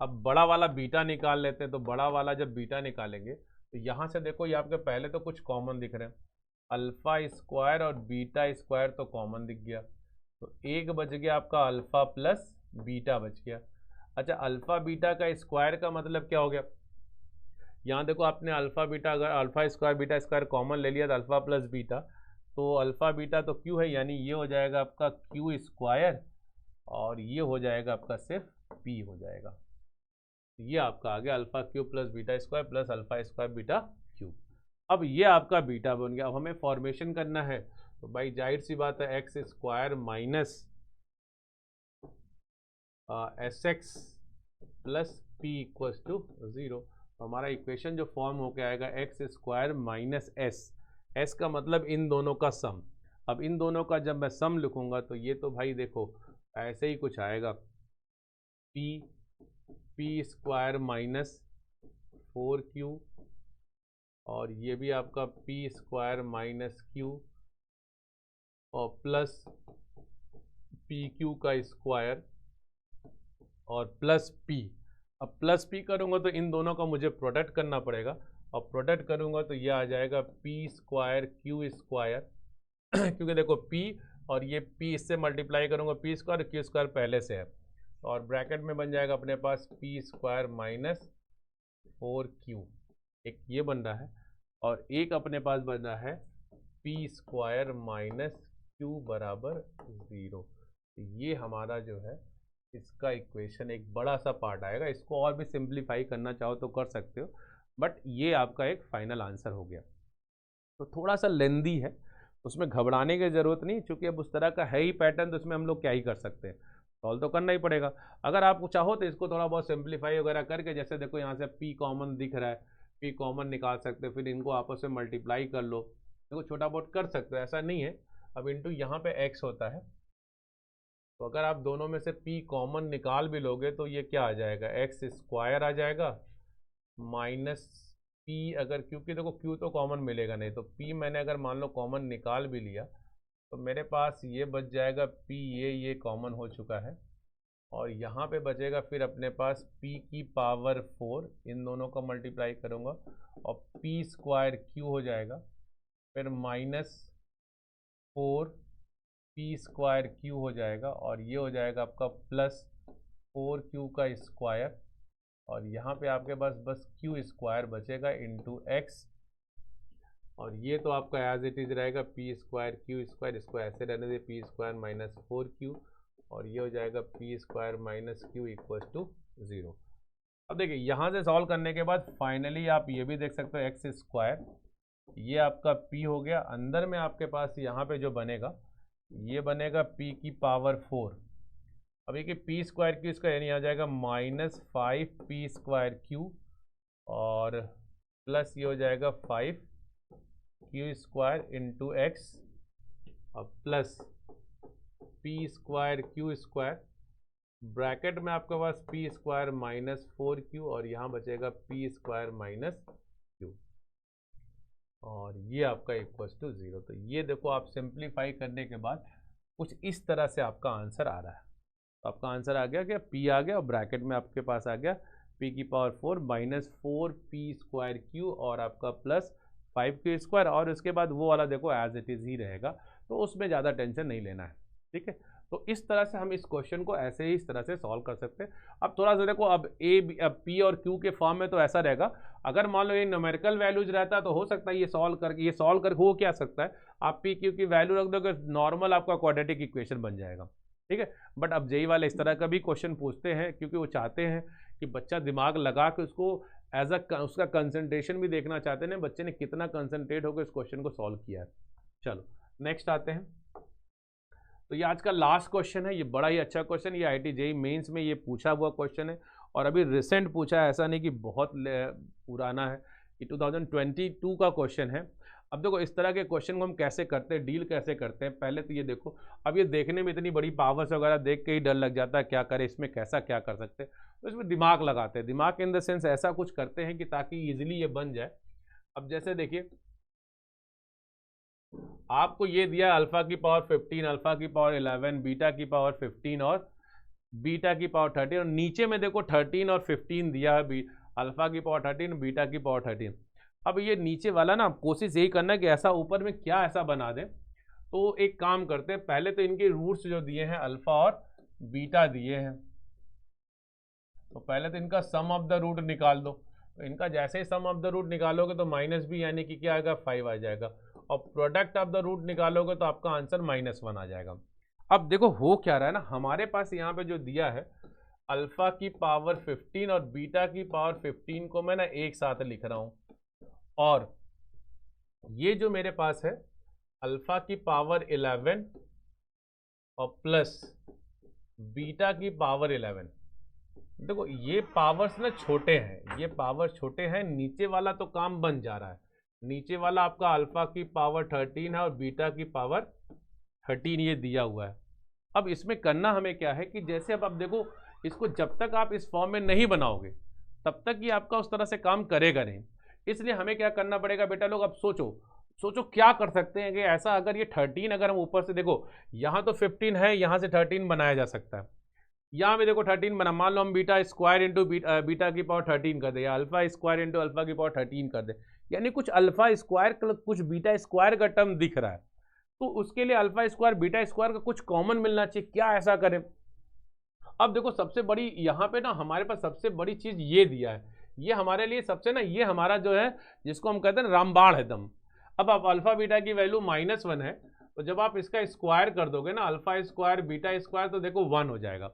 अब बड़ा वाला बीटा निकाल लेते हैं। तो बड़ा वाला जब बीटा निकालेंगे तो यहाँ से देखो ये आपके पहले तो कुछ कॉमन दिख रहे हैं, अल्फा स्क्वायर और बीटा स्क्वायर तो कॉमन दिख गया, तो एक बच गया आपका अल्फा प्लस बीटा बच गया। अच्छा अल्फा बीटा का स्क्वायर का मतलब क्या हो गया, यहाँ देखो आपने अल्फा बीटा, अगर alpha square beta square common ले लिया तो अल्फा प्लस बीटा, तो अल्फ़ा बीटा तो क्यू है, यानी ये हो जाएगा आपका क्यू स्क्वायर और ये हो जाएगा आपका सिर्फ पी हो जाएगा। ये आपका आ गया alpha Q plus beta square plus alpha square beta Q. अब ये आपका बीटा बन गया। अब हमें फॉर्मेशन करना है, तो भाई जाहिर सी बात है x square minus s x plus p equal to 0। हमारा इक्वेशन जो फॉर्म होकर आएगा एक्स स्क्वायर माइनस एस का मतलब इन दोनों का सम। अब इन दोनों का जब मैं सम लिखूंगा तो ये तो भाई देखो ऐसे ही कुछ आएगा, पी स्क्वायर माइनस 4q और ये भी आपका पी स्क्वायर माइनस क्यू और प्लस पी क्यू का स्क्वायर और प्लस पी। अब प्लस पी करूँगा तो इन दोनों का मुझे प्रोडक्ट करना पड़ेगा और प्रोडक्ट करूँगा तो ये आ जाएगा पी स्क्वायर क्यू स्क्वायर क्योंकि देखो पी और ये पी इससे मल्टीप्लाई करूँगा पी स्क्वायर, क्यू स्क्वायर पहले से है, और ब्रैकेट में बन जाएगा अपने पास पी स्क्वायर माइनस 4q, एक ये बन रहा है और एक अपने पास बन रहा है पी स्क्वायर माइनस क्यू बराबर 0। ये हमारा जो है इसका इक्वेशन एक बड़ा सा पार्ट आएगा। इसको और भी सिंप्लीफाई करना चाहो तो कर सकते हो, बट ये आपका एक फाइनल आंसर हो गया। तो थोड़ा सा लेंदी है, उसमें घबराने की ज़रूरत नहीं, क्योंकि अब उस तरह का है ही पैटर्न, तो उसमें हम लोग क्या ही कर सकते हैं, सॉल्व तो करना ही पड़ेगा। अगर आप चाहो तो इसको थोड़ा बहुत सिंप्लीफाई वगैरह करके, जैसे देखो यहाँ से पी कॉमन दिख रहा है, पी कॉमन निकाल सकते हो, फिर इनको आपस में मल्टीप्लाई कर लो, देखो छोटा बहुत कर सकते हो, ऐसा नहीं है। अब इंटू यहाँ पे एक्स होता है, तो अगर आप दोनों में से p कॉमन निकाल भी लोगे तो ये क्या आ जाएगा, एक्स स्क्वायर आ जाएगा माइनस p, अगर क्योंकि देखो q तो कॉमन मिलेगा नहीं, तो p मैंने अगर मान लो कॉमन निकाल भी लिया तो मेरे पास ये बच जाएगा p, ये कॉमन हो चुका है, और यहाँ पे बचेगा फिर अपने पास p की पावर 4, इन दोनों का मल्टीप्लाई करूँगा और p स्क्वायर q हो जाएगा, फिर माइनस 4 पी स्क्वायर क्यू हो जाएगा, और ये हो जाएगा आपका प्लस 4q का स्क्वायर, और यहाँ पे आपके पास बस क्यू स्क्वायर बचेगा इंटू एक्स, और ये तो आपका एज इट इज रहेगा पी स्क्वायर क्यू स्क्वायर, इसको ऐसे रहने दे पी स्क्वायर माइनस 4q, और ये हो जाएगा p square minus q equal to 0। अब देखिए यहाँ से सॉल्व करने के बाद फाइनली आप ये भी देख सकते हो एक्स स्क्वायर, ये आपका p हो गया, अंदर में आपके पास यहाँ पे जो बनेगा ये बनेगा p की पावर 4। अब ये कि पी स्क्वायर क्यू इसका यानी आ जाएगा माइनस 5p स्क्वायर क्यू, और प्लस ये हो जाएगा 5q स्क्वायर इंटू एक्स, अब plus p square Q square, bracket में आपके पास p स्क्वायर माइनस 4q और यहाँ बचेगा p स्क्वायर माइनस क्यू, और ये आपका इक्वल टू 0। तो ये देखो आप सिंप्लीफाई करने के बाद कुछ इस तरह से आपका आंसर आ रहा है। तो आपका आंसर आ गया क्या, p आ गया और ब्रैकेट में आपके पास आ गया p की power 4 minus 4p square Q और आपका प्लस 5q स्क्वायर, और उसके बाद वो वाला देखो एज इट इज़ ही रहेगा, तो उसमें ज़्यादा टेंशन नहीं लेना है, ठीक है। तो इस तरह से हम इस क्वेश्चन को ऐसे ही इस तरह से सॉल्व कर सकते हैं। अब थोड़ा सा देखो, अब p और q के फॉर्म में तो ऐसा रहेगा, अगर मान लो ये न्यूमेरिकल वैल्यूज रहता है तो हो सकता है ये सॉल्व करके हो क्या सकता है, आप p q की वैल्यू रख दोगे, नॉर्मल आपका क्वाड्रेटिक इक्वेशन बन जाएगा, ठीक है। बट अब जेई वाले इस तरह का भी क्वेश्चन पूछते हैं, क्योंकि वो चाहते हैं कि बच्चा दिमाग लगा के उसको एज उसका कंसंट्रेशन भी देखना चाहते हैं, बच्चे ने कितना कंसंट्रेट होकर इस क्वेश्चन को सॉल्व किया है। चलो नेक्स्ट आते हैं। तो ये आज का लास्ट क्वेश्चन है, ये बड़ा ही अच्छा क्वेश्चन, ये IIT JEE मेंस में ये पूछा हुआ क्वेश्चन है, और अभी रिसेंट पूछा है, ऐसा नहीं कि बहुत पुराना है, ये 2022 का क्वेश्चन है। अब देखो इस तरह के क्वेश्चन को हम कैसे करते हैं, डील कैसे करते हैं, पहले तो ये देखो, अब ये देखने में इतनी बड़ी पावर्स वगैरह देख के ही डर लग जाता है, क्या करें इसमें, कैसा क्या कर सकते हैं, तो इसमें दिमाग लगाते हैं, दिमाग इन द सेंस ऐसा कुछ करते हैं कि ताकि ईजिली ये बन जाए। अब जैसे देखिए आपको ये दिया अल्फा की पावर 15, अल्फा की पावर 11, बीटा की पावर 15 और बीटा की पावर 13, और नीचे में देखो 13 और 15 दिया है, अल्फा की पावर 13, बीटा की पावर 13। अब ये नीचे वाला ना कोशिश यही करना है कि ऐसा ऊपर में क्या ऐसा बना दें, तो एक काम करते हैं, पहले तो इनके रूट्स जो दिए हैं अल्फा और बीटा दिए हैं, तो पहले तो इनका सम ऑफ द रूट निकाल दो, तो इनका जैसे ही सम ऑफ द रूट निकालोगे तो माइनस भी यानी कि क्या आएगा 5 आ जाएगा, और प्रोडक्ट ऑफ द रूट निकालोगे तो आपका आंसर -1 आ जाएगा। अब देखो हो क्या रहा है ना, हमारे पास यहाँ पे जो दिया है अल्फा की पावर 15 और बीटा की पावर 15 को मैं ना एक साथ लिख रहा हूँ, और ये जो मेरे पास है अल्फा की पावर 11 और प्लस बीटा की पावर 11। देखो ये पावर्स ना छोटे हैं, ये पावर छोटे हैं, नीचे वाला तो काम बन जा रहा है। नीचे वाला आपका अल्फा की पावर 13 है और बीटा की पावर 13 ये दिया हुआ है। अब इसमें करना हमें क्या है कि जैसे अब देखो इसको जब तक आप इस फॉर्म में नहीं बनाओगे तब तक ये आपका उस तरह से काम करेगा नहीं। इसलिए हमें क्या करना पड़ेगा बेटा लोग, अब सोचो क्या कर सकते हैं कि ऐसा अगर ये 13 अगर हम ऊपर से देखो यहाँ तो 15 है, यहाँ से 13 बनाया जा सकता है, यहाँ में देखो 13 बना, मान लो हम बीटा स्क्वायर इंटू बीटा की पावर 13 कर दे या अल्फा स्क्वायर इंटू अल्फा की पावर 13 कर दे, यानी कुछ अल्फा स्क्वायर कुछ बीटा स्क्वायर का टर्म दिख रहा है, तो उसके लिए अल्फा स्क्वायर बीटा स्क्वायर का कुछ कॉमन मिलना चाहिए। क्या ऐसा करें? अब देखो सबसे बड़ी यहाँ पे ना हमारे पास सबसे बड़ी चीज ये दिया है, ये हमारे लिए सबसे ना ये हमारा जो है जिसको हम कहते हैं रामबाण है दम। अब आप अल्फा बीटा की वैल्यू -1 है, तो जब आप इसका स्क्वायर कर दोगे ना अल्फा स्क्वायर बीटा स्क्वायर तो देखो 1 हो जाएगा।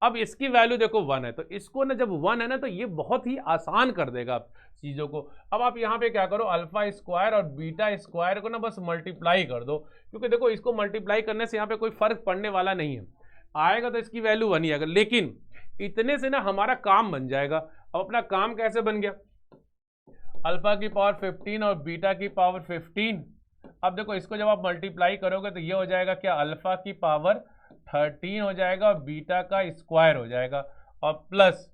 अब इसकी वैल्यू देखो 1 है, तो इसको ना जब 1 है ना तो ये बहुत ही आसान कर देगा आप चीज़ों को। अब आप यहाँ पे क्या करो, अल्फा स्क्वायर और बीटा स्क्वायर को ना बस मल्टीप्लाई कर दो, क्योंकि देखो इसको मल्टीप्लाई करने से यहाँ पे कोई फर्क पड़ने वाला नहीं है, आएगा तो इसकी वैल्यू 1 ही आएगा, लेकिन इतने से ना हमारा काम बन जाएगा। अब अपना काम कैसे बन गया, अल्फा की पावर 15 और बीटा की पावर 15। अब देखो इसको जब आप मल्टीप्लाई करोगे तो ये हो जाएगा क्या, अल्फा की पावर 13 हो जाएगा और बीटा का स्क्वायर हो जाएगा, और प्लस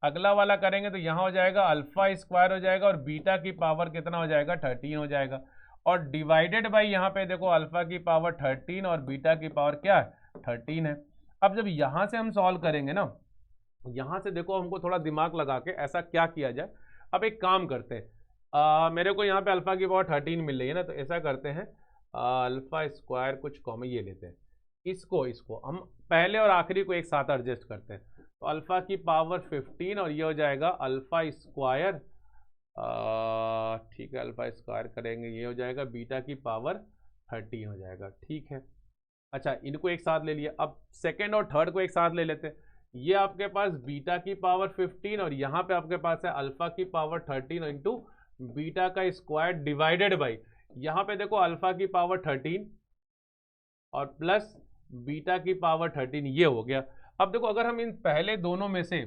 अगला वाला करेंगे तो यहाँ हो जाएगा अल्फा स्क्वायर हो जाएगा और बीटा की पावर कितना हो जाएगा 13 हो जाएगा, और डिवाइडेड बाई यहाँ पे देखो अल्फा की पावर 13 और बीटा की पावर क्या है 13 है। अब जब यहाँ से हम सॉल्व करेंगे ना, यहाँ से देखो हमको थोड़ा दिमाग लगा के ऐसा क्या किया जाए। अब एक काम करते हैं, मेरे को यहाँ पे अल्फा की पावर 13 मिल रही है ना, तो ऐसा करते हैं अल्फा स्क्वायर कुछ कॉमन ये लेते हैं, इसको हम पहले और आखिरी को एक साथ एडजस्ट करते हैं, तो अल्फा की पावर 15 और ये हो जाएगा अल्फा स्क्वायर, ठीक है अल्फा स्क्वायर करेंगे ये हो जाएगा बीटा की पावर 13 हो जाएगा, ठीक है। अच्छा इनको एक साथ ले लिया, अब सेकेंड और थर्ड को एक साथ ले लेते हैं, ये आपके पास बीटा की पावर 15 और यहाँ पे आपके पास है अल्फा की पावर 13 इंटू बीटा का स्क्वायर डिवाइडेड बाई यहाँ पे देखो अल्फा की पावर 13 और प्लस बीटा की पावर 13, ये हो गया। अब देखो अगर हम इन पहले दोनों में से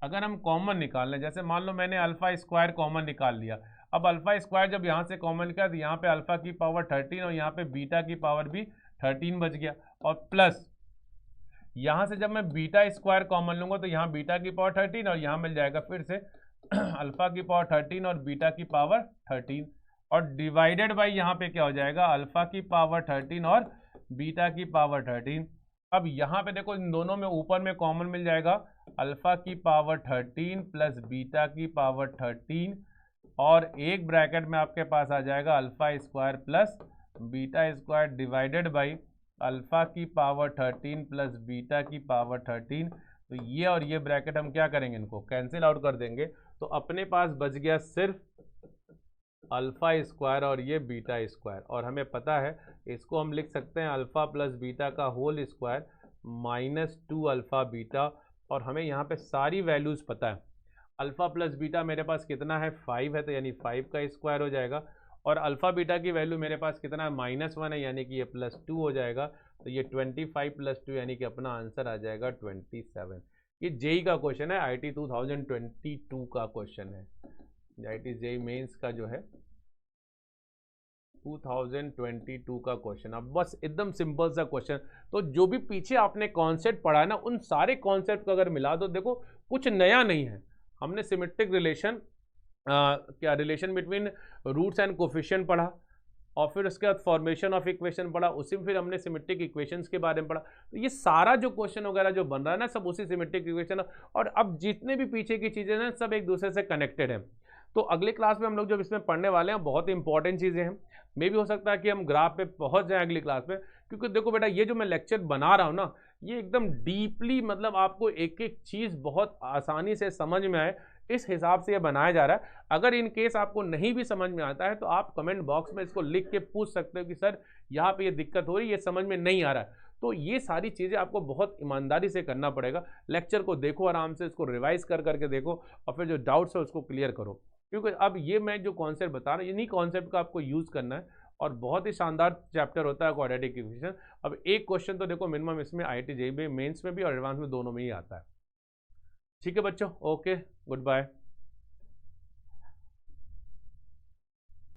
अगर हम कॉमन निकाल लें, जैसे मान लो मैंने अल्फा स्क्वायर कॉमन निकाल लिया, अब अल्फा स्क्वायर जब यहाँ से कॉमन निकाला तो यहाँ पे अल्फा की पावर 13 और यहाँ पे बीटा की पावर भी 13 बच गया, और प्लस यहाँ से जब मैं बीटा स्क्वायर कॉमन लूंगा तो यहाँ बीटा की पावर 13 और यहाँ मिल जाएगा फिर से अल्फा की पावर 13 और बीटा की पावर 13, और डिवाइडेड बाई यहाँ पे क्या हो जाएगा अल्फा की पावर 13 और बीटा की पावर 13। अब यहाँ पे देखो इन दोनों में ऊपर में कॉमन मिल जाएगा अल्फा की पावर 13 प्लस बीटा की पावर 13, और एक ब्रैकेट में आपके पास आ जाएगा alpha square plus beta square divided by alpha की पावर 13 प्लस बीटा की पावर 13। तो ये और ये ब्रैकेट हम क्या करेंगे, इनको कैंसिल आउट कर देंगे, तो अपने पास बच गया सिर्फ अल्फा स्क्वायर और ये बीटा स्क्वायर, और हमें पता है इसको हम लिख सकते हैं अल्फा प्लस बीटा का होल स्क्वायर -2 अल्फा बीटा, और हमें यहाँ पे सारी वैल्यूज़ पता है। अल्फा प्लस बीटा मेरे पास कितना है 5 है, तो यानी 5 का स्क्वायर हो जाएगा, और अल्फा बीटा की वैल्यू मेरे पास कितना है -1 है, यानी कि ये +2 हो जाएगा, तो ये 25 + 2 यानी कि अपना आंसर आ जाएगा 27। ये जेई का क्वेश्चन है, IIT 2022 का क्वेश्चन है, IIT जेई मेंस का जो है 2022 का क्वेश्चन। अब बस एकदम सिंपल सा क्वेश्चन, तो जो भी पीछे आपने कॉन्सेप्ट पढ़ा है ना उन सारे कॉन्सेप्ट को अगर मिला दो, देखो कुछ नया नहीं है। हमने सिमेट्रिक रिलेशन क्या relation between roots and coefficient पढ़ा, और फिर उसके बाद फॉर्मेशन ऑफ इक्वेशन पढ़ा, उसी में फिर हमने सिमेट्रिक इक्वेशंस के बारे में पढ़ा। तो ये सारा जो क्वेश्चन वगैरह जो बन रहा है ना सब उसी सिमेट्रिक इक्वेशन, और अब जितने भी पीछे की चीज़ें ना सब एक दूसरे से कनेक्टेड हैं। तो अगले क्लास में हम लोग जब इसमें पढ़ने वाले हैं बहुत ही इंपॉर्टेंट चीज़ें हैं, मे भी हो सकता है कि हम ग्राफ पे पहुंच जाएं अगली क्लास में, क्योंकि देखो बेटा ये जो मैं लेक्चर बना रहा हूँ ना ये एकदम डीपली मतलब आपको एक एक चीज़ बहुत आसानी से समझ में आए, इस हिसाब से ये बनाया जा रहा है। अगर इन केस आपको नहीं भी समझ में आता है तो आप कमेंट बॉक्स में इसको लिख के पूछ सकते हो कि सर यहाँ पे ये दिक्कत हो रही है, ये समझ में नहीं आ रहा है। तो ये सारी चीज़ें आपको बहुत ईमानदारी से करना पड़ेगा। लेक्चर को देखो आराम से, इसको रिवाइज कर करके देखो और फिर जो डाउट्स है उसको क्लियर करो, क्योंकि अब ये मैं जो कॉन्सेप्ट बता रहा हूँ इन्हीं कॉन्सेप्ट का आपको यूज़ करना है और बहुत ही शानदार चैप्टर होता है क्वाड्रेटिक इक्वेशन। अब एक क्वेश्चन तो देखो मिनिमम इसमें IIT JEE में मेंस में भी और एडवांस में दोनों में ही आता है। ठीक है बच्चों, ओके, गुड बाय।